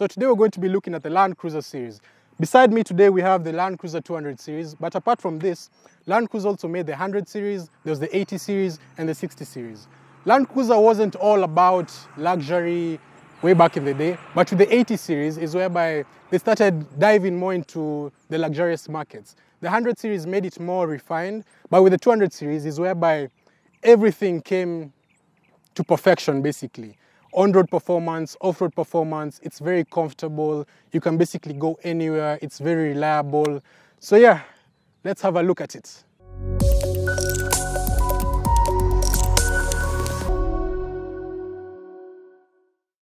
So today we're going to be looking at the Land Cruiser series. Beside me today we have the Land Cruiser 200 series, but apart from this, Land Cruiser also made the 100 series, there was the 80 series and the 60 series. Land Cruiser wasn't all about luxury way back in the day, but with the 80 series is whereby they started diving more into the luxurious markets. The 100 series made it more refined, but with the 200 series is whereby everything came to perfection basically. On-road performance, off-road performance, it's very comfortable. You can basically go anywhere. It's very reliable. So yeah, let's have a look at it.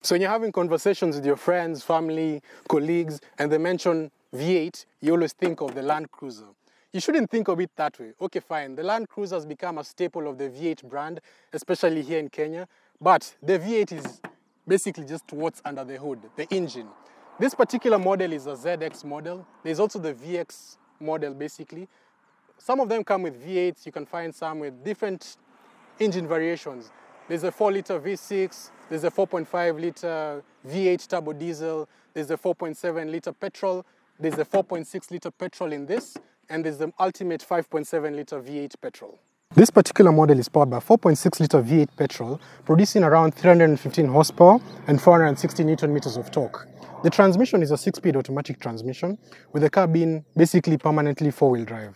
So when you're having conversations with your friends, family, colleagues, and they mention V8, you always think of the Land Cruiser. You shouldn't think of it that way. Okay, fine. The Land Cruiser has become a staple of the V8 brand, especially here in Kenya. But the V8 is basically just what's under the hood, the engine. This particular model is a ZX model. There's also the VX model, basically. Some of them come with V8s. You can find some with different engine variations. There's a 4-liter V6. There's a 4.5-liter V8 turbo diesel. There's a 4.7-liter petrol. There's a 4.6-liter petrol in this. And there's the ultimate 5.7-liter V8 petrol. This particular model is powered by 4.6-liter V8 petrol, producing around 315 horsepower and 460 Newton meters of torque. The transmission is a 6-speed automatic transmission, with the car being basically permanently four-wheel drive.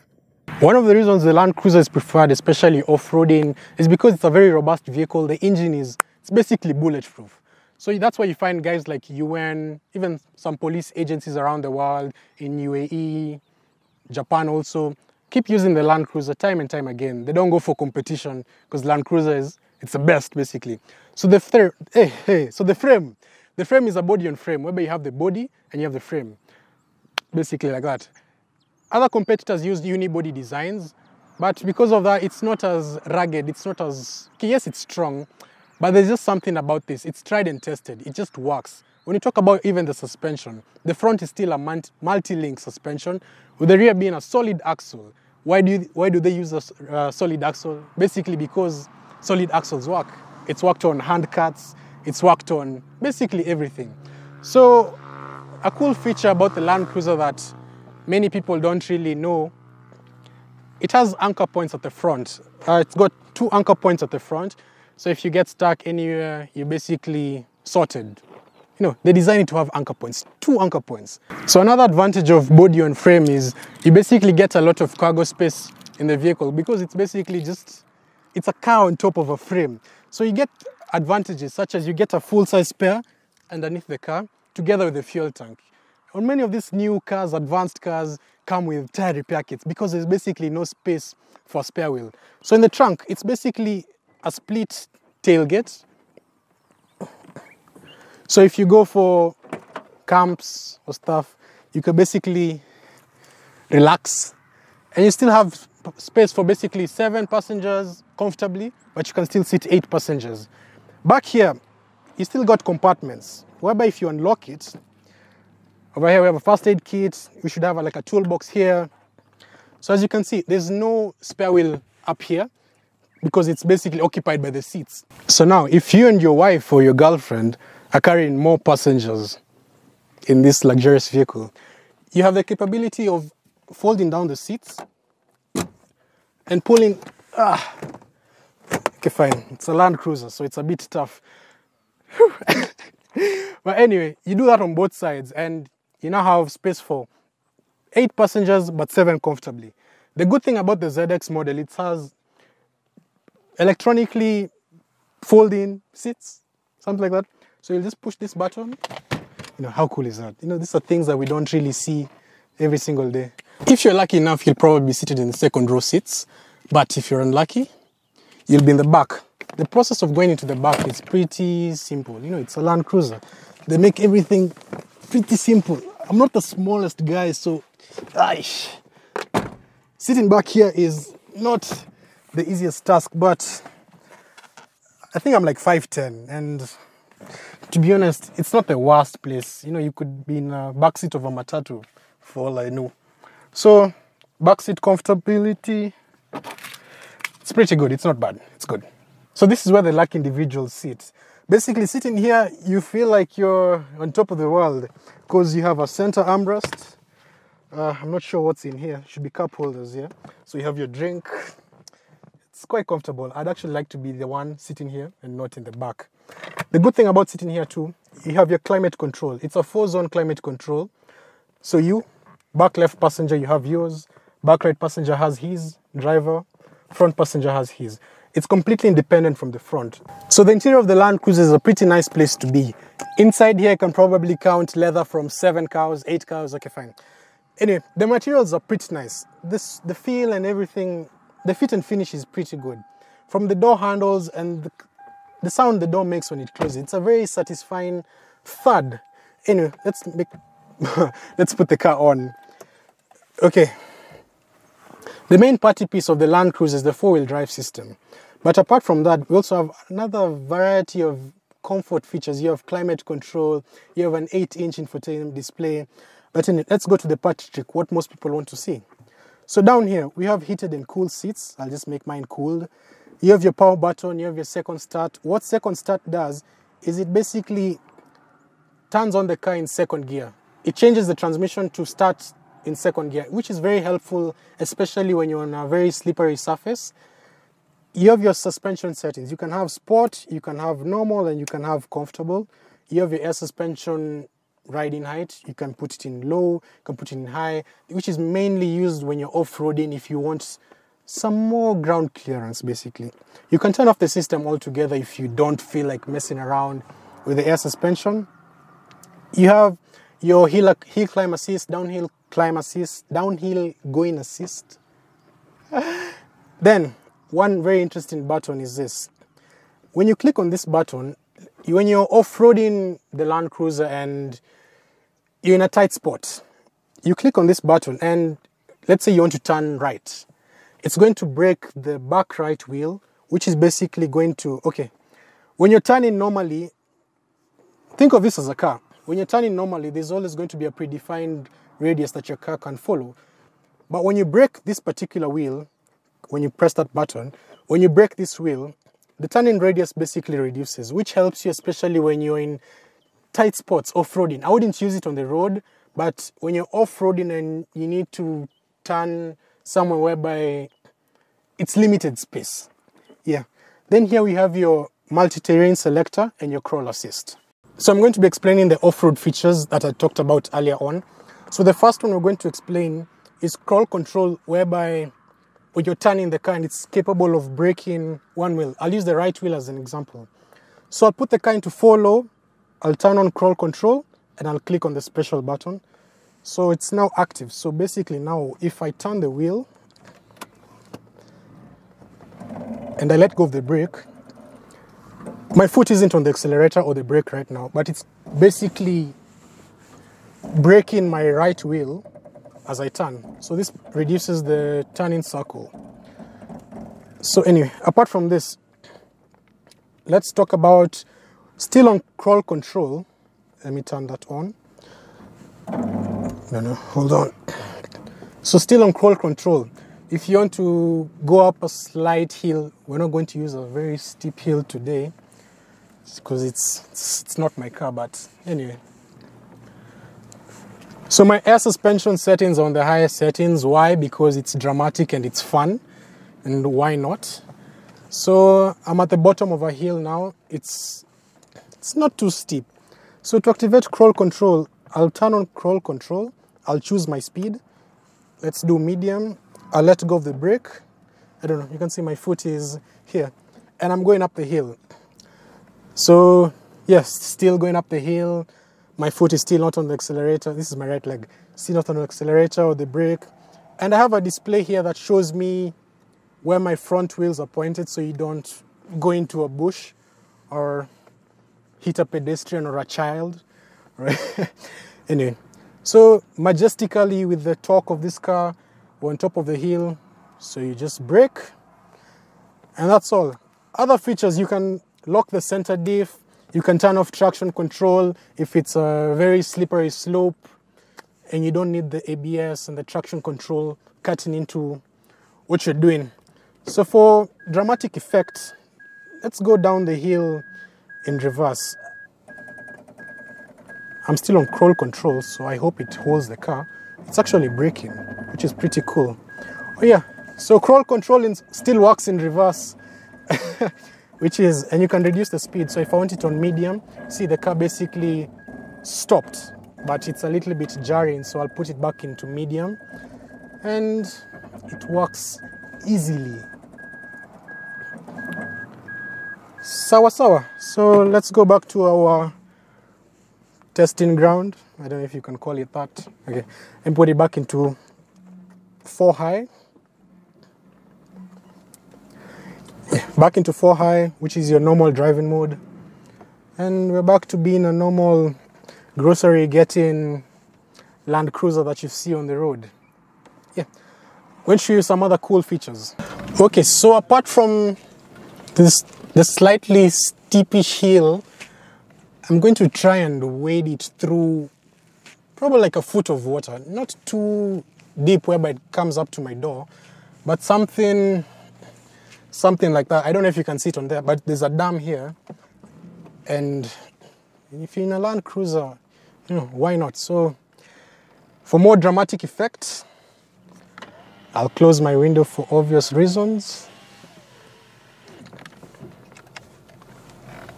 One of the reasons the Land Cruiser is preferred, especially off-roading, is because it's a very robust vehicle. The engine it's basically bulletproof. So that's why you find guys like UN, even some police agencies around the world, in UAE, Japan also, keep using the Land Cruiser time and time again. They don't go for competition because Land Cruiser it's the best basically. So the frame is a body on frame, whereby you have the body and you have the frame, basically like that. Other competitors use unibody designs, but because of that, it's not as rugged. It's not as, okay, yes, it's strong, but there's just something about this. It's tried and tested. It just works. When you talk about even the suspension, the front is still a multi-link suspension, with the rear being a solid axle. Why do they use a solid axle? Basically because solid axles work. It's worked on hand cuts, it's worked on basically everything. So a cool feature about the Land Cruiser that many people don't really know, it has anchor points at the front. It's got 2 anchor points at the front. So if you get stuck anywhere, you're basically sorted. You know, they designed it to have anchor points, 2 anchor points. So another advantage of body on frame is you basically get a lot of cargo space in the vehicle because it's basically it's a car on top of a frame. So you get advantages such as you get a full-size spare underneath the car together with the fuel tank. On many of these new cars, advanced cars, come with tire repair kits because there's basically no space for a spare wheel. So in the trunk, it's basically a split tailgate. So if you go for camps or stuff, you can basically relax and you still have space for basically 7 passengers comfortably, but you can still sit 8 passengers. Back here, you still got compartments, whereby if you unlock it, over here we have a first aid kit, we should have like a toolbox here. So as you can see, there's no spare wheel up here because it's basically occupied by the seats. So now, if you and your wife or your girlfriend are carrying more passengers in this luxurious vehicle, you have the capability of folding down the seats and pulling. Okay, fine. It's a Land Cruiser, so it's a bit tough. But anyway, you do that on both sides and you now have space for 8 passengers, but 7 comfortably. The good thing about the ZX model, it has electronically folding seats, something like that. So you'll just push this button. You know, how cool is that? You know, these are things that we don't really see every single day. If you're lucky enough, you'll probably be seated in the second row seats. But if you're unlucky, you'll be in the back. The process of going into the back is pretty simple. You know, it's a Land Cruiser. They make everything pretty simple. I'm not the smallest guy, so sitting back here is not the easiest task, but I think I'm like 5'10", and to be honest, it's not the worst place. You know, you could be in a backseat of a matatu for all I know. So, backseat comfortability, it's pretty good. It's not bad. It's good. So this is where the lucky individuals sit. Basically, sitting here, you feel like you're on top of the world because you have a center armrest. I'm not sure what's in here. Should be cup holders here. So you have your drink. It's quite comfortable. I'd actually like to be the one sitting here and not in the back. The good thing about sitting here too, you have your climate control. It's a 4-zone climate control. So you, back left passenger, you have yours. Back right passenger has his. Driver, front passenger has his. It's completely independent from the front. So the interior of the Land Cruiser is a pretty nice place to be. Inside here, I can probably count leather from 7 cows, 8 cows, okay, fine. Anyway, the materials are pretty nice. The feel and everything, the fit and finish is pretty good. From the door handles and the sound the door makes when it closes, it's a very satisfying thud. Anyway, let's put the car on. Okay. The main party piece of the Land Cruiser is the 4-wheel drive system. But apart from that, we also have another variety of comfort features. You have climate control, you have an 8-inch infotainment display. But anyway, let's go to the party trick, what most people want to see. So down here, we have heated and cooled seats. I'll just make mine cooled. You have your power button, you have your second start. What second start does is it basically turns on the car in second gear. It changes the transmission to start in second gear, which is very helpful, especially when you're on a very slippery surface. You have your suspension settings. You can have sport, you can have normal, and you can have comfortable. You have your air suspension riding height. You can put it in low, you can put it in high, which is mainly used when you're off-roading if you want some more ground clearance, basically. You can turn off the system altogether if you don't feel like messing around with the air suspension. You have your hill climb assist, downhill climb assist, downhill going assist. Then, one very interesting button is this. When you click on this button, when you're off-roading the Land Cruiser and you're in a tight spot, you click on this button and let's say you want to turn right. It's going to brake the back right wheel, which is basically going to, okay, when you're turning normally, think of this as a car. When you're turning normally, there's always going to be a predefined radius that your car can follow. But when you brake this particular wheel, when you press that button, when you brake this wheel, the turning radius basically reduces, which helps you especially when you're in tight spots, off-roading. I wouldn't use it on the road, but when you're off-roading and you need to turn somewhere whereby it's limited space. Yeah. Then here we have your multi-terrain selector and your crawl assist. So I'm going to be explaining the off-road features that I talked about earlier on. So the first one we're going to explain is crawl control, whereby when you're turning the car and it's capable of braking one wheel. I'll use the right wheel as an example. So I'll put the car into 4-low, I'll turn on crawl control, and I'll click on the special button. So it's now active. So basically now if I turn the wheel and I let go of the brake, my foot isn't on the accelerator or the brake right now, but it's basically braking my right wheel as I turn. So this reduces the turning circle. So anyway, apart from this, let's talk about still on crawl control. Let me turn that on. No, hold on. So still on crawl control. If you want to go up a slight hill, we're not going to use a very steep hill today because it's not my car, but anyway. So my air suspension settings are on the highest settings. Why? Because it's dramatic and it's fun. And why not? So I'm at the bottom of a hill now. It's not too steep. So to activate crawl control, I'll turn on crawl control. I'll choose my speed. Let's do medium. I'll let go of the brake. I don't know, you can see my foot is here. And I'm going up the hill. So yes, still going up the hill. My foot is still not on the accelerator. This is my right leg. Still not on the accelerator or the brake. And I have a display here that shows me where my front wheels are pointed so you don't go into a bush or hit a pedestrian or a child. Right? Anyway, so majestically with the torque of this car, we're on top of the hill. So you just brake and that's all. Other features, you can lock the center diff. You can turn off traction control if it's a very slippery slope and you don't need the ABS and the traction control cutting into what you're doing. So for dramatic effect, let's go down the hill in reverse. I'm still on crawl control, so I hope it holds the car. It's actually braking, which is pretty cool. Oh yeah, so crawl control still works in reverse, which is, and you can reduce the speed. So if I want it on medium, see the car basically stopped, but it's a little bit jarring, so I'll put it back into medium, and it works easily. Sawa sawa. So let's go back to our testing ground. I don't know if you can call it that. Okay, and put it back into 4 high. Back into 4 high, which is your normal driving mode. And we're back to being a normal grocery getting Land Cruiser that you see on the road. Yeah, I'm going to show you some other cool features. Okay, so apart from the slightly steepish hill, I'm going to try and wade it through probably like a foot of water. Not too deep whereby it comes up to my door, but something like that. I don't know if you can see it on there, but there's a dam here. And if you're in a Land Cruiser, you know, why not? So for more dramatic effect, I'll close my window for obvious reasons.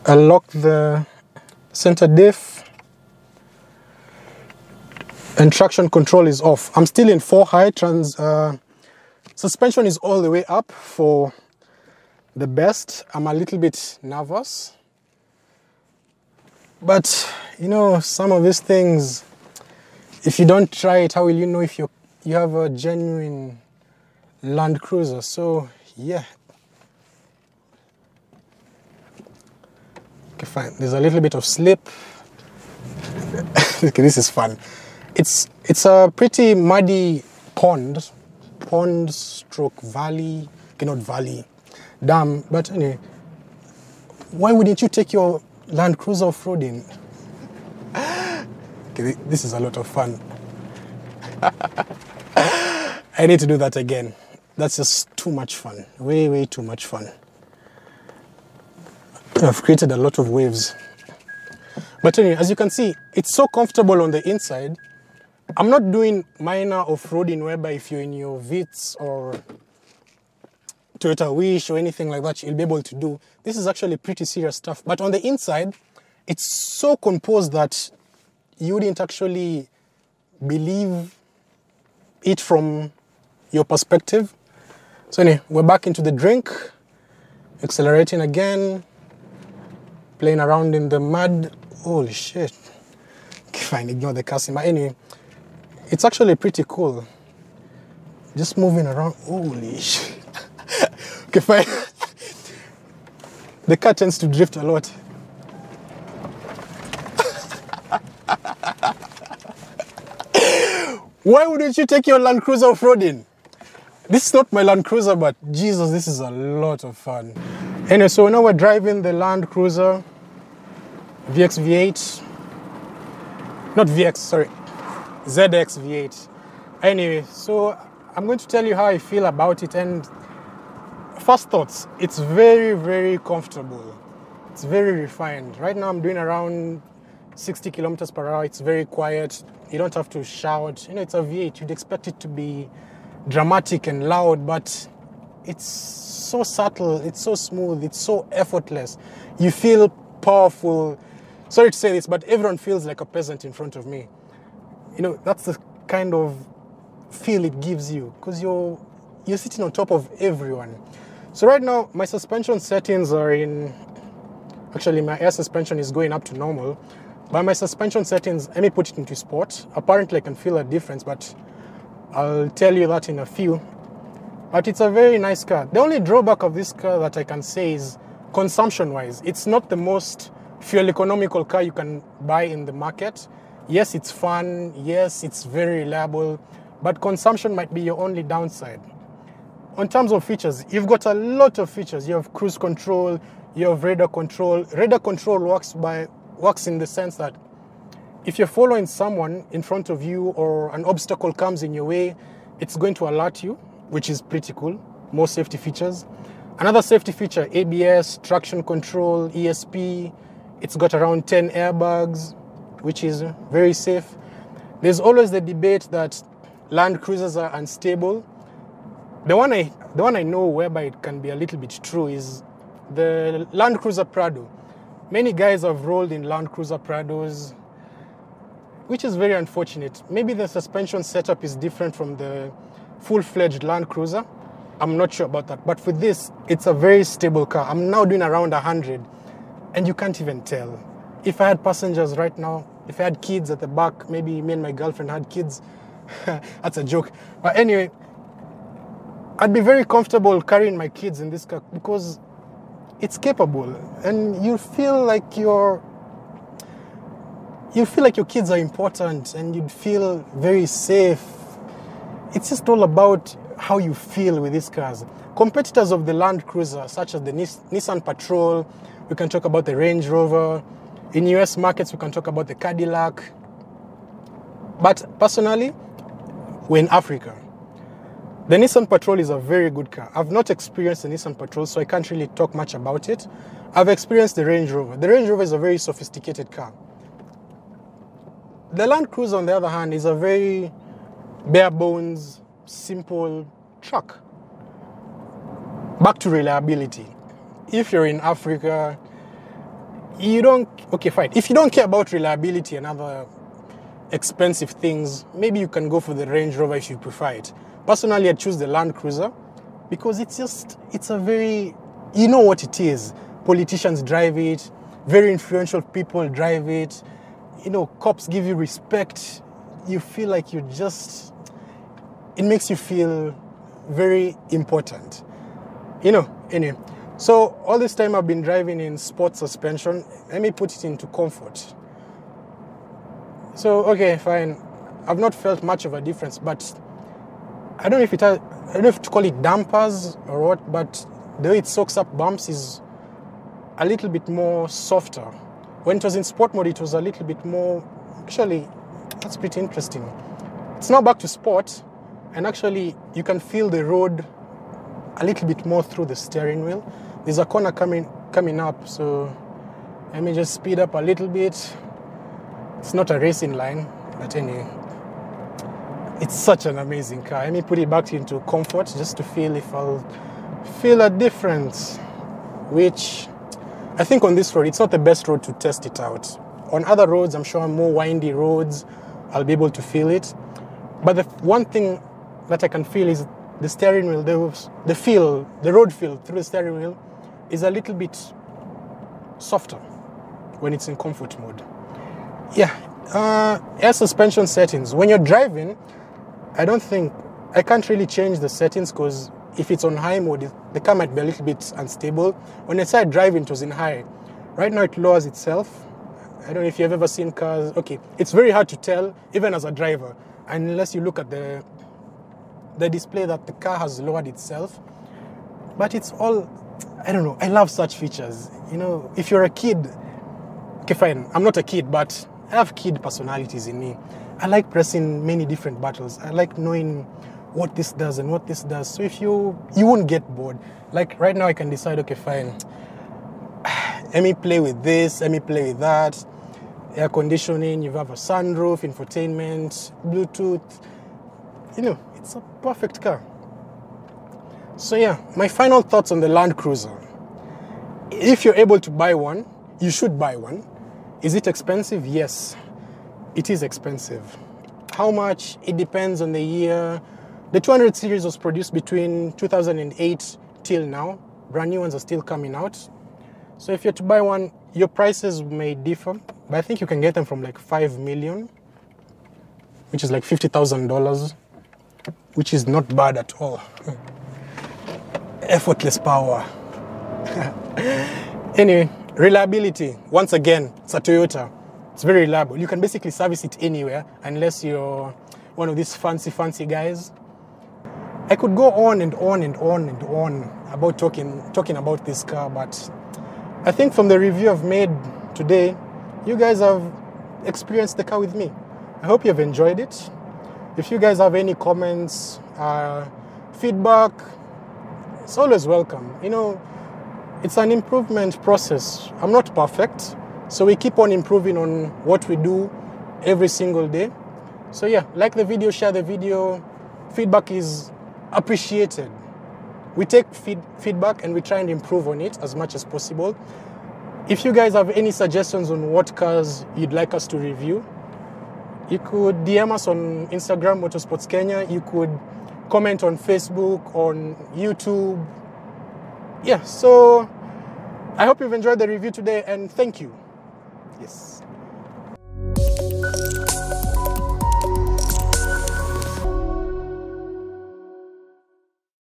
I'll lock the center diff, and traction control is off. I'm still in 4 high. Suspension is all the way up for the best. I'm a little bit nervous, but you know, some of these things, if you don't try it, how will you know if you have a genuine Land Cruiser? So yeah. Okay, fine. There's a little bit of slip. Okay, this is fun. It's a pretty muddy pond stroke valley. Okay, not valley, dam. But anyway, why wouldn't you take your Land Cruiser off-roading? Okay, this is a lot of fun. I need to do that again. That's just too much fun. Way, way too much fun. I've created a lot of waves. But anyway, as you can see, it's so comfortable on the inside. I'm not doing minor off-roading whereby if you're in your Vitz or Toyota Wish or anything like that, you'll be able to do. This is actually pretty serious stuff. But on the inside, it's so composed that you wouldn't actually believe it from your perspective. So anyway, we're back into the drink, accelerating again, playing around in the mud. Holy shit. Okay, fine, ignore the cussing. But anyway, it's actually pretty cool. Just moving around. Holy shit. Okay, fine. The car tends to drift a lot. Why wouldn't you take your Land Cruiser off-roading? This is not my Land Cruiser, but Jesus, this is a lot of fun. Anyway, so now we're driving the Land Cruiser VX V8. Not VX, sorry. ZX V8. Anyway, so I'm going to tell you how I feel about it. And first thoughts, it's very, very comfortable. It's very refined. Right now I'm doing around 60 kilometers per hour. It's very quiet. You don't have to shout. You know, it's a V8. You'd expect it to be dramatic and loud, but it's so subtle. It's so smooth. It's so effortless. You feel powerful. Sorry to say this, but everyone feels like a peasant in front of me. You know, that's the kind of feel it gives you because you're sitting on top of everyone. So right now, my suspension settings are in... Actually, my air suspension is going up to normal. But my suspension settings, let me put it into sport. Apparently, I can feel a difference, but I'll tell you that in a few. But it's a very nice car. The only drawback of this car that I can say is consumption-wise. It's not the most fuel economical car you can buy in the market. Yes, it's fun. Yes, it's very reliable. But consumption might be your only downside. On terms of features, you've got a lot of features. You have cruise control, you have radar control. Radar control works in the sense that if you're following someone in front of you or an obstacle comes in your way, it's going to alert you, which is pretty cool. More safety features. Another safety feature, ABS, traction control, ESP, It's got around 10 airbags, which is very safe. There's always the debate that Land Cruisers are unstable. The one I know whereby it can be a little bit true is the Land Cruiser Prado. Many guys have rolled in Land Cruiser Prados, which is very unfortunate. Maybe the suspension setup is different from the full-fledged Land Cruiser. I'm not sure about that. But for this, it's a very stable car. I'm now doing around 100, and you can't even tell. If I had passengers right now, if I had kids at the back, maybe me and my girlfriend had kids, that's a joke. But anyway, I'd be very comfortable carrying my kids in this car because it's capable, and you feel like your kids are important, and you'd feel very safe. It's just all about how you feel with these cars. Competitors of the Land Cruiser, such as the Nissan Patrol, we can talk about the Range Rover. In US markets, we can talk about the Cadillac. But personally, we're in Africa. The Nissan Patrol is a very good car. I've not experienced the Nissan Patrol, so I can't really talk much about it. I've experienced the Range Rover. The Range Rover is a very sophisticated car. The Land Cruiser, on the other hand, is a very bare bones, simple truck. Back to reliability. If you're in Africa, if you don't care about reliability and other expensive things, maybe you can go for the Range Rover if you prefer it. Personally, I'd choose the Land Cruiser because it's a very, you know what it is. Politicians drive it, very influential people drive it, cops give you respect. You feel like it makes you feel very important. Anyway. So all this time I've been driving in sport suspension. Let me put it into comfort. So, okay, fine. I've not felt much of a difference, but I don't know if to call it dampers or what, but the way it soaks up bumps is a little bit more softer. When it was in sport mode, it was a little bit more, actually, that's pretty interesting. It's now back to sport, and actually you can feel the road a little bit more through the steering wheel. There's a corner coming up, so let me just speed up a little bit. It's not a racing line, but anyway, it's such an amazing car. Let me put it back into comfort just to feel if I'll feel a difference, which I think on this road, it's not the best road to test it out. On other roads, I'm sure more windy roads, I'll be able to feel it. But the one thing that I can feel is the steering wheel, the road feel through the steering wheel is a little bit softer when it's in comfort mode. Yeah, air suspension settings. When you're driving, I can't really change the settings because if it's on high mode, the car might be a little bit unstable. When I started driving, it was in high. Right now it lowers itself. I don't know if you've ever seen cars. Okay, it's very hard to tell, even as a driver, unless you look at the display that the car has lowered itself. But it's all, I don't know, I love such features. If you're a kid, okay, fine, I'm not a kid, but I have kid personalities in me. I like pressing many different buttons. I like knowing what this does and what this does. So if you won't get bored. Like right now I can decide, okay, fine, let me play with this, let me play with that. Air conditioning, you have a sunroof, infotainment, Bluetooth. It's a perfect car. So yeah, my final thoughts on the Land Cruiser. If you're able to buy one, you should buy one. Is it expensive? Yes, it is expensive. How much? It depends on the year. The 200 series was produced between 2008 till now. Brand new ones are still coming out. So if you're to buy one, your prices may differ, but I think you can get them from like 5 million, which is like $50,000, which is not bad at all. Effortless power. Anyway, reliability. Once again, it's a Toyota. It's very reliable. You can basically service it anywhere, unless you're one of these fancy guys. I could go on and on and on and on about talking about this car, but I think from the review I've made today, you guys have experienced the car with me. I hope you've enjoyed it. If you guys have any comments, feedback, it's always welcome. It's an improvement process. I'm not perfect, So we keep on improving on what we do every single day. So yeah, like the video, share the video. Feedback is appreciated. We take feedback and we try and improve on it as much as possible. If you guys have any suggestions on what cars you'd like us to review, you could DM us on Instagram, Motorsports Kenya. You could comment on Facebook, on YouTube. Yeah, so I hope you've enjoyed the review today, and thank you. Yes.